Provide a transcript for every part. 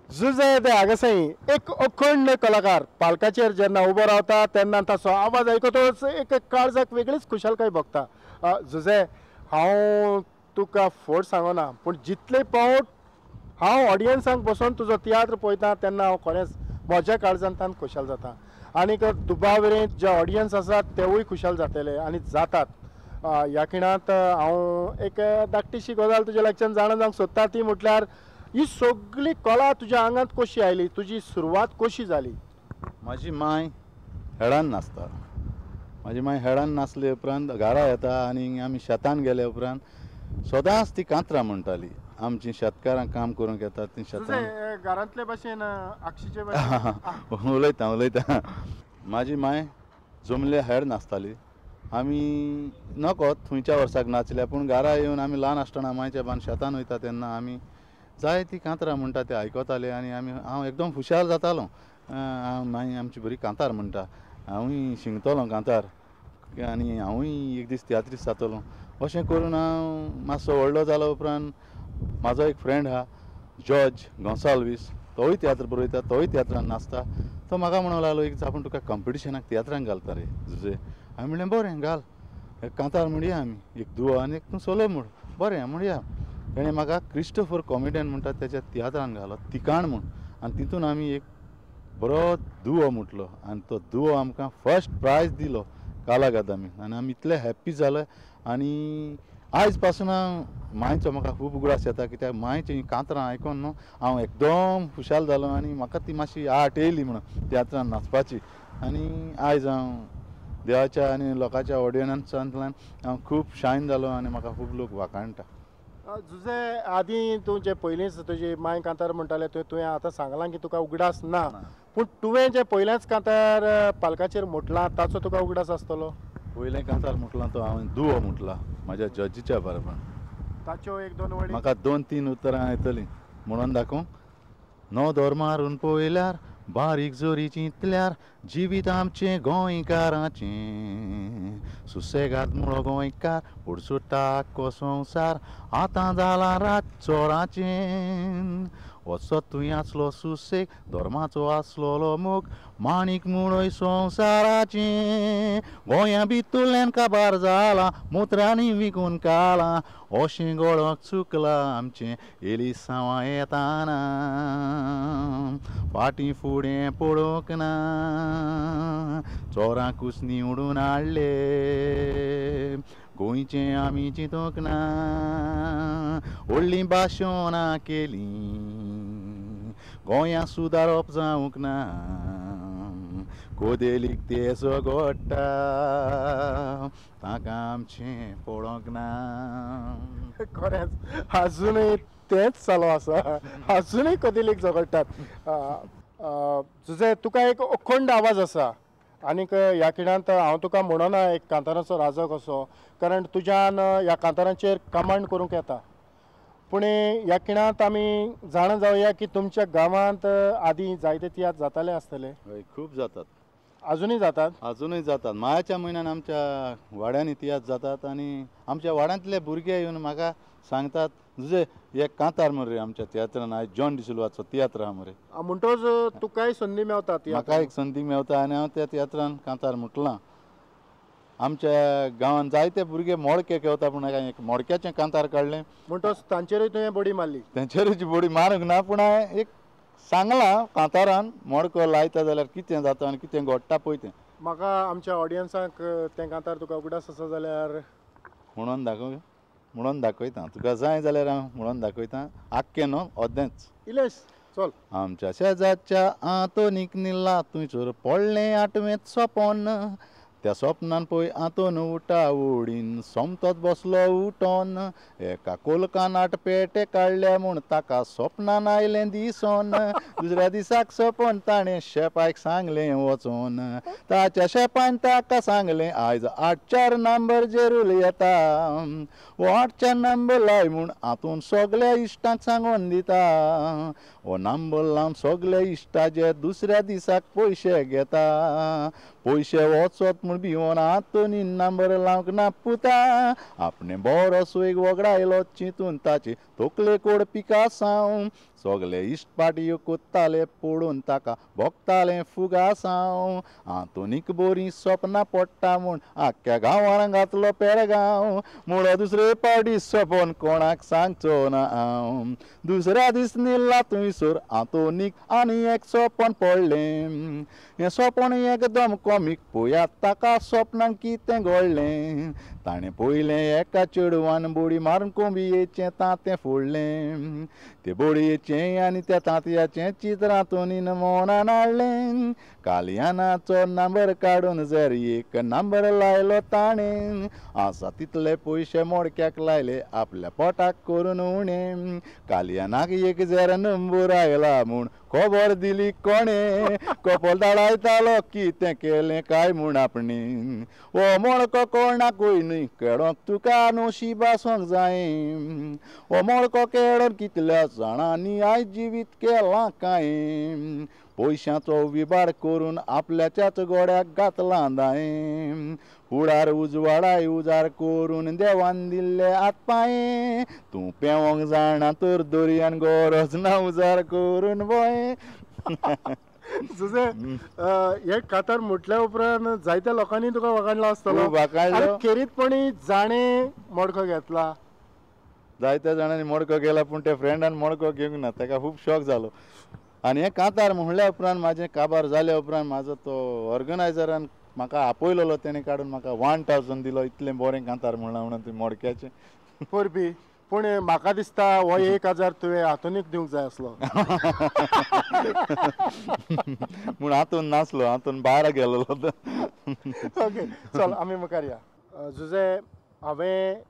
जुजे ते हांगासर एक अखंड कलाकार पालकाचेर जेन्ना उबो रावता तेन्ना ताचो आवाज आयकतच एक काळजाक वेगळीच खुशालकाय भोगता. जुजे, हांव तुका फट सांगना पूण जितले फावट हांव ऑडियन्सांक बसून तुजो तियात्र पळयता तेन्ना हांव खरेंच म्हज्या काळजांतल्यान खुशाल जाता. आनीक दुबावरेंत जे ऑडियन्स आसात तेवूय खुशाल जातले आनी जातात. ह्या खिणांत हांव एक धाकटीशी गजाल तुज्या लागच्यान जाणून जावंक सोदता, ती म्हटल्यार ही सगळी कला तुज्या आंगांत कशी आयली, तुजी सुरवात कशी जाली? म्हाजी माय हेळान नाचता. म्हाजी माय हेळान नाचले उपरांत घरा येता आनी आमी शेतान गेले उपरांत सदांच ती कांतरां म्हणटाली. आमची शेतकारांक काम करूंक येतात ती शेतान घरांतले भाशेन आक्षीचे भाशेन उलयता. म्हाजी माय जमले हेळ नाचताली. आमी नकळत थंयच्या वर्साक नाचल्या, पूण घरा येवन आमी ल्हान आसतना मायच्या बान शेतान वयता तेन्ना आमी जाय ती कांतरां म्हणटा ते आयकताले आनी हांव एकदम हुशार जातालो. माय आमची बरी कांतार म्हणटा, हांवूय शिंगतलो कांतार आनी हांवूय एक दीस तियात्रीस्ट जातलो. अशें करून हांव मातसो व्हडलो जालो उपरांत म्हाजो एक फ्रेंड आहा जॉर्ज गोंसाल्वीस, तोय तियात्र बरयता, तोय तियात्रान नाचता. तो म्हाका म्हणूंक लागलो एक आपूण तुका कॉम्पिटिशनाक तियात्रांक घालता रे जुजे. हांवें म्हणलें बरें घाल, एक कांतार म्हणया आमी, एक दुओ आनी एक तूं सोलो म्हूण. बरें म्हणया. ताणें म्हाका क्रिस्टोफर कॉमेडियन म्हणटा तेच्या तियात्रान घालो, तिकाण म्हूण. आनी तितून आमी एक बरो दुओ म्हटलो आनी तो दुओ आमकां फर्स्ट प्रायज दिलो काला अकादमी. आनी आमी इतले हॅप्पी जाले. आनी आयज पासून हांव मायचो म्हाका खूब उगडास येता, कित्याक मायचीं कांतरां आयकून न्हू हांव एकदम खुशाल जालो आनी म्हाका ती मातशी आट येयली म्हणून तियात्रान नाचपाची. आनी आयज हांव देवाच्या आनी लोकांच्या ऑडियन्सांतल्यान हांव खूब शायन जालो आनी म्हाका खूब लोक वाखाणटा. जुजे, आदीं तूं जे पयलींच तुजी माय कांतार म्हणटाले तुवें आतां सांगलां की तुका उगडास ना, पूण तुवें जे पयलेंच कांतार पालकाचेर म्हटलां ताचो तुका उगडास आसतलो? पयलें कांतार म्हटलां तो हांवें दुओ म्हटला म्हाज्या जजीच्या बरोबर. ताच्यो एक दोन वडी म्हाका 2-3 उतरां येतलीं म्हणून दाखोवंक. नोदोर मारून पळयल्यार बारीक जोरी चिंतल्यार जिवीत आमचें गोंयकाराचें. सुसेगाद मुळो गोंयकार उडसुट्टा आख्खो संवसार आतां जाला रातचोराचें. असो तुंय आसलो सुसेग धर्माचो आसलोलो मोग माणिक मुळोय संवसाराचें. गोंया भितरल्यान काबार जाला मुत्रांनी विकून कालां. अशें गोळोक चुकलां आमचें येली सावां येताना. फाटीं फुडें पळोवंक ना चोरां कुसनी उडून हाडले. गोंयचें आमी चिंतूंक ना व्हडलीं भाशणां केलीं. गोंया सुदारप जावंक ना कोदेलीक ते झगडटा ताका आमचें पळोवंक ना. खरेंच अजुनूय तेंच चालू आसा, अजुनूय कदेलीक झगडटात. जुजे, तुका एक अखंड आवाज आसा आनीक ह्या खिणांत हांव तुका म्हणना एक कांताराचो राजो कसो, कारण तुज्यान ह्या कांतारांचेर कमांड करूंक येता. पूण ह्या खिणांत आमी जाणा जावया की तुमच्या गांवांत आदीं जायते तियात्र जाताले आसतले. हय, खूब जातात, अजुनूय जातात. अजुनूय जातात. मायाच्या म्हयन्यान आमच्या वाड्यांनी तियात्र जातात आनी आमच्या वाड्यांतले भुरगे येवन म्हाका सांगतात जुजे एक कांतार मरे आमच्या तियात्रान आयज जॉन डिसिल्वाचो तियात्र आहा मरे. म्हणटच तुकाय संदी मेवता. म्हाका एक संदी मेवता आनी हांव त्या तियात्रान कांतार म्हटलां. आमच्या गांवांत जायते भुरगे मोडके खेळटा पूण हांवें एक मोडक्याचें कांतार काडलें. म्हणटच तांचेरूय तुवें बडी मारली? तेंचेरूच बडी मारूंक ना, पूण हांवें एक सांगलां कांतारान मोडको लायता जाल्यार कितें जाता आनी कितें घडटा पळय तें. म्हाका आमच्या ऑडियन्सांक तें कांतार तुका उगडास आसा जाल्यार म्हणून दाखयता. तुका जाय जाल्यार हांव म्हणून दाखयतां. आख्खें न्हू अर्देंच. इलेश चल. आमच्या शेजारच्या आंतोनीक निल्ला थंयसर पडलें आठवेंत सोपोन. त्या स्वप्नान पळय आंतोन उठा ओडीन सोमतोच बसलो उठोन. एका कोलकान 8 पेटे काडल्या म्हूण ताका स्वप्नान आयलें दिसोन. दुसऱ्या दिसाक सपोन ताणें शेपायक सांगलें वचोन. ताच्या शेपान ताका सांगलें आयज 8 नंबर जेरूल येता. हो 8 नंबर लाय म्हूण हातून सगल्या इश्टांक सांगून दिता. हो नंबर लावन सगल्या इश्टाचे दुसऱ्या दिसाक पयशे घेता. पयशे वचत म्हूण भिवून आंतोनीन नंबर लावंक ना पुता. आपणें बरोसो एक वगडायलो चिंतून ताचे तकले कोड पिकासांव. सगळे इश्टपाटी कोत्ताले पडून ताका भोगताले फुगासांव आतुनीक बोरी सपनां पडटा म्हूण आख्ख्या गांवांत घातलो पेरगांव म्हूण दुसरे पावटी सपन कोणाक सांगचो ना हांव दुसऱ्या दीस निल्ला थंयसर आतुनीक आनी एक सपन पडलें हें सपन एकदम कॉमीक पळयात ताका सपनांत कितें घडलें ताणें पळयलें एका चेडवान बोडी मारून कोंबयेचें तांतें फोडलें ते बोडयेचें आनी त्या तांतयाचें चित्र आतुनीन मनान हाडलें कालयानाचो नंबर काडून जर एक नंबर लायलो ताणें आसा तितले पयशे मोडक्याक लायले आपल्या पोटाक करून उणें कालयानाक एक जर नंबर आयला म्हूण खबर दिली कोणें कपल धाडायतालो कितें केलें काय म्हूण आपणें हो मडको कोणाकूय न्हय केडोंक तुका नशिबा सोंग जायें हो मडको केडोन कितल्या जाणांनी आयज जिवीत केलां काय पयशांचो विबाड करून आपल्याच्याच गोड्याक घातला दायें फुडार उजवाडाय उजार करून देवान दिल्ले आतपाये तूं पेंवोंक जाणा तर दर्यान गरज ना उजार करून बोय जुजे हे कातर म्हटल्या उपरांत जायत्या लोकांनी तुका वगडलो आसतलो खूब वाखाणलो. आनी खेरीतपणी जाणें मडको घेतला जायत्या जाणांनी मडको गेला पूण ते फ्रेंडान मडको घेवंक ना ताका खूब शॉक जालो आनी हे कांतार म्हणल्या उपरांत म्हाजें काबार जाल्या उपरांत म्हाजो तो ऑर्गनायझरान म्हाका आपयलेलो तेणें काडून म्हाका 1000 दिलो इतलें बरें कांतार म्हणला म्हणून ते मडक्याचें परबी पूण म्हाका दिसता हो 1000 तुवें हातूनच दिवंक जाय आसलो म्हूण हातून नासलो हातून भायर गेलोलो ओके चल आमी मुखार या जुजे हांवें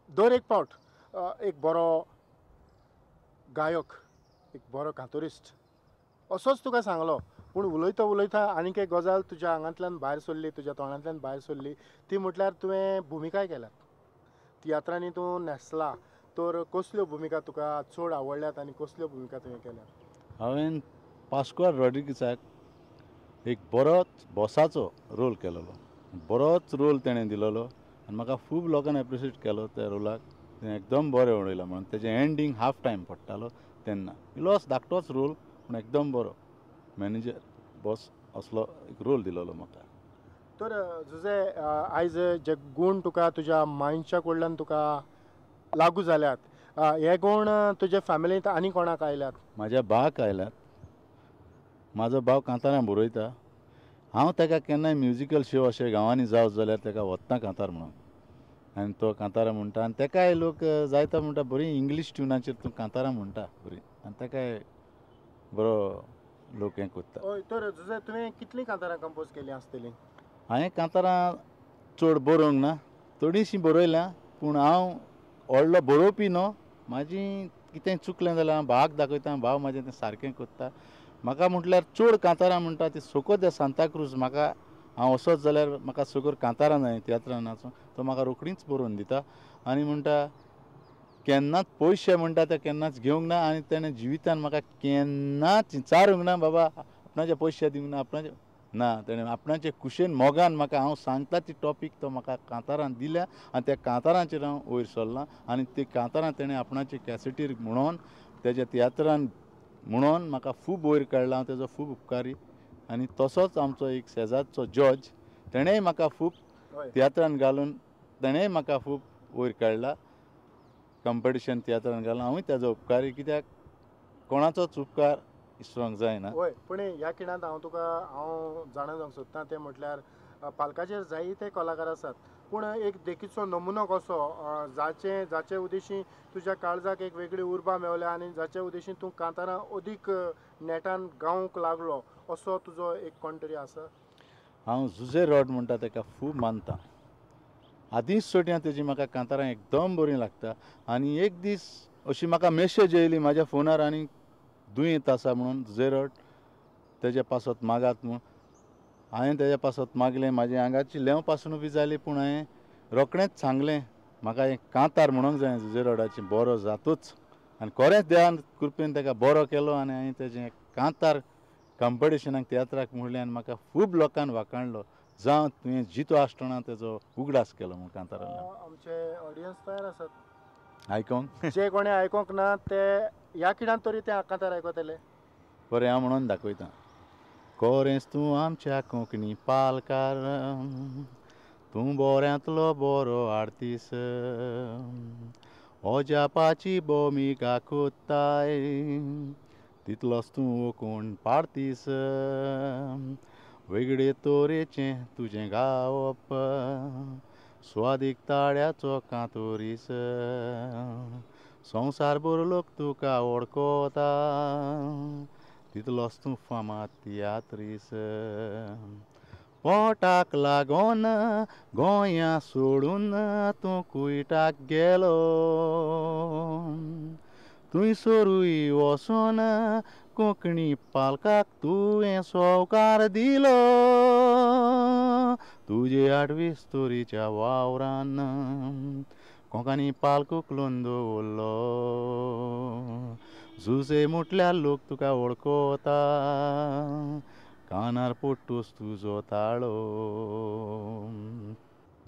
दर एक फावट एक बरो गायक एक बरो कांतोरिस्ट असोच तुका सांगलो पूण उलयता उलयता आनीक एक गजाल तुज्या आंगांतल्यान भायर सरली तुज्या तोंडांतल्यान भायर सरली ती म्हटल्यार तुवें भुमिकाय केल्यात तियात्रांनी तूं न्हेसला तर कसल्यो भुमिका तुका चड आवडल्यात आनी कसल्यो भुमिका तुवें केल्यात हांवें पास्कॉल रॉड्रिगीसाक एक बरोच बॉसाचो रोल केलेलो बरोच रोल तेणें दिलेलो आनी म्हाका खूब लोकांनी एप्रिशिएट केलो त्या रोलाक तें एकदम बरें उडयलां म्हणून तेजें एंडींग हाफ टायम पडटालो तेन्ना इलोच धाकटोच रोल पूण एकदम बरो मॅनेजर बॉस असलो एक रोल दिलेलो म्हाका तर जुजे आयज जे गूण तुका तुज्या मायंडच्या कडल्यान तुका लागू जाल्यात हे गूण तुजे फॅमिलींत आनी कोणाक आयल्यात म्हाज्या भावाक आयल्यात म्हाजो भाव कांतारां बरयता हांव ताका केन्नाय म्युजिकल शो अशे गांवांनी जावं जाल्यार ताका वता कांतार म्हणून आनी तो कांतारां म्हणटा आनी ताकाय लोक जायतो म्हणटा बरी इंग्लीश ट्युनाचेर तूं कांतारां म्हणटा बरी आनी ताकाय बरो लोक हें कोत्ता हय तर जुजे तुवें कितलीं कांतारां कंपोज केलीं आसतलीं हांवें कांतारां चड बरोवंक ना थोडीशीं बरयल्यां पूण हांव व्हडलो बरोवपी न्हू म्हाजी कितेंय चुकलें जाल्यार हांव भावाक दाखयता भाव म्हाजें तें सारकें कोत्ता म्हाका म्हटल्यार चड कांतारां म्हणटा ती सोकोत त्या सांताक्रूज म्हाका हांव वचत जाल्यार म्हाका सकयल कांतारां जाय तियात्रान नाचूं तो म्हाका रोखडीच बरोवन दिता आनी म्हणटा केन्नाच पयशे म्हणटा ते केन्नाच घेवंक ना आनी तेणें जिवितान म्हाका केन्नाच विचारूंक ना बाबा आपणाचे पयशे दिवंक ना आपणाचे ना तेणें आपणाचे कुशेन मोगान म्हाका हांव सांगता ती टॉपीक तो म्हाका कांतारान दिल्या आनी त्या कांतारांचेर हांव वयर सरलां आनी ती कांतारां तेणें आपणाचे कॅसेटीर म्हणून तेज्या तियात्रान म्हणून म्हाका खूब वयर काडला हांव तेजो खूब उपकारी आनी तसोच आमचो एक शेजारचो जॉर्ज तेणेंय म्हाका खूब तियात्रान घालून तेणेंय म्हाका खूब वयर काडला कॉम्पिटिशन तियात्रान घालून हांवूय तेजो उपकारी कित्याक कोणाचोच उपकार इसरोंक जायना हय पूण ह्या खिणांत हांव तुका हांव जाणा जावंक सोदतां तें म्हटल्यार पालकाचेर जायते कलाकार आसात पूण एक देखीचो नमुनो कसो जाचे उद्देशी तुज्या काळजाक एक वेगळी उर्बा मेवल्या आनी जाच्या उद्देशी तूं कांतारां अदीक नेटान गावंक लागलो असो तुजो एक कोण तरी आसा हांव जुजे रॉड म्हणटा ताका खूब मानता आदींच सोट्यां तेजी म्हाका कांतारां एकदम बरीं लागता आनी एक दीस अशी म्हाका मॅसेज येयली म्हाज्या फोनार आनी दुयेंत आसा म्हणून जुजे रॉड तेजे पासत मागात म्हूण हांवें तेज्या पासत मागलें म्हाज्या आंगाची लेंव पासून बी जाली पूण हांवें रोखडेंच सांगलें म्हाका एक कांतार म्हणूंक जाय जुजे रॉडाची बरो जातूच आनी खरेंच देवान कृपेन ताका बरो केलो आनी हांवें तेजें कांतार कॉम्पिटिशनाक तियात्राक म्हणलें आनी म्हाका खूब लोकांन वाखाणलो जावं तुवें जितो आसतना तेजो उगडास केलो म्हूण कांतारान आमचे ऑडियन्स तयार आसात आयकोंक जे कोणें आयकोंक ना ते ह्या किडान तरी ते कांतार आयकतले. बरें हांव म्हणून दाखयतां. कोरेंस तूं आमच्या कोंकणी पालकार, तूं बोऱ्यांतलो बरो आरतीस, ओजापाची भोमिका कोत्ताय, तितलोच तूं कोण पाडतीस. वेगळे तोरेचें तुजें गावप, स्वादीक ताळ्याचो कांतोरीस, संवसार भरलोक तुका वळखता, तितलोच तूं फामाद तियात्रीस. पोटाक लागोन गोंया सोडून तूं कुयटाक गेलो, थंयसरूय वचोन कोंकणी पालकाक तुवें सोवकार दिलो. तुजे 28 तोरीच्या वावरान कोंकणी पालकूक लोन दवरलो. झुजे म्हटल्यार लोक तुका वळखता, कानार पडटूस तुजो ताळो.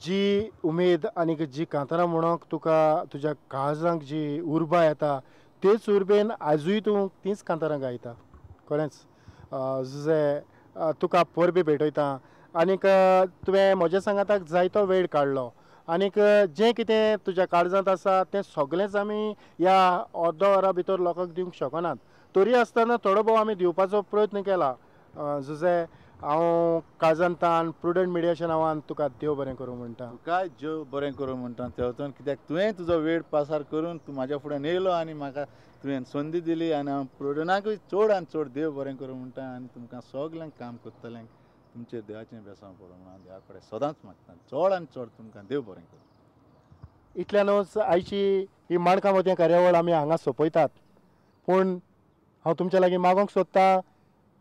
जी उमेद आनी जी कांतारां म्हणोंक तुका तुज्या काळजांक जी उर्बा येता, तेच उर्बेन आजूय तूं तींच कांतारां गायता. खरेंच जुजे तुका परबी भेटयता. आनीक तुवें म्हज्या सांगाताक जायतो वेळ काडलो. आनीक जें कितें तुज्या काळजांत आसा तें सगळेंच आमी ह्या अर्द वरा भितर लोकांक दिवंक शकनात. तरी आसतना थोडो भोव आमी दिवपाचो प्रयत्न केला. जुजे हांव काळजांतान प्रुडंट मिडियाच्या नांवान तुका देव बरें करूं म्हणटा. तुकाय देव बरें करूं म्हणटा तेवतोन, कित्याक तुवें तुजो वेळ पासार करून तूं म्हाज्या फुड्यान येयलो आनी म्हाका तुवें संदी दिली. आनी हांव प्रुडंटाकूय चड आनी चड देव बरें करूं म्हणटा. आनी तुमकां सगल्यांक काम करतल्यांक तुमचेर देवाचें बेसांव पडूं म्हणून हांव देवा कडेन सदांच मागता. चड आनी चड तुमकां देव बरें करूं. इतल्यानूच आयची ही माणकां मोदय कार्यावळ आमी हांगा सोंपयतात. पूण हांव तुमच्या लागीं मागोंक सोदतां,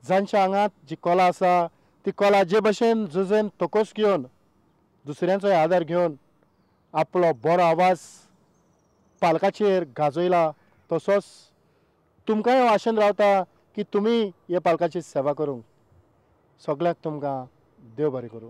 जांच्या आंगांत जी कला आसा ती कला जे भशेन झुजेन तोकोस घेवन, दुसऱ्यांचोय आदार घेवन आपलो बरो आवाज पालकाचेर गाजयला, तसोच तुमकांय हांव आशेन रावता की तुमी हे पालकाची सेवा करूंक. सगळ्याक तुमकां देव बरें करूं.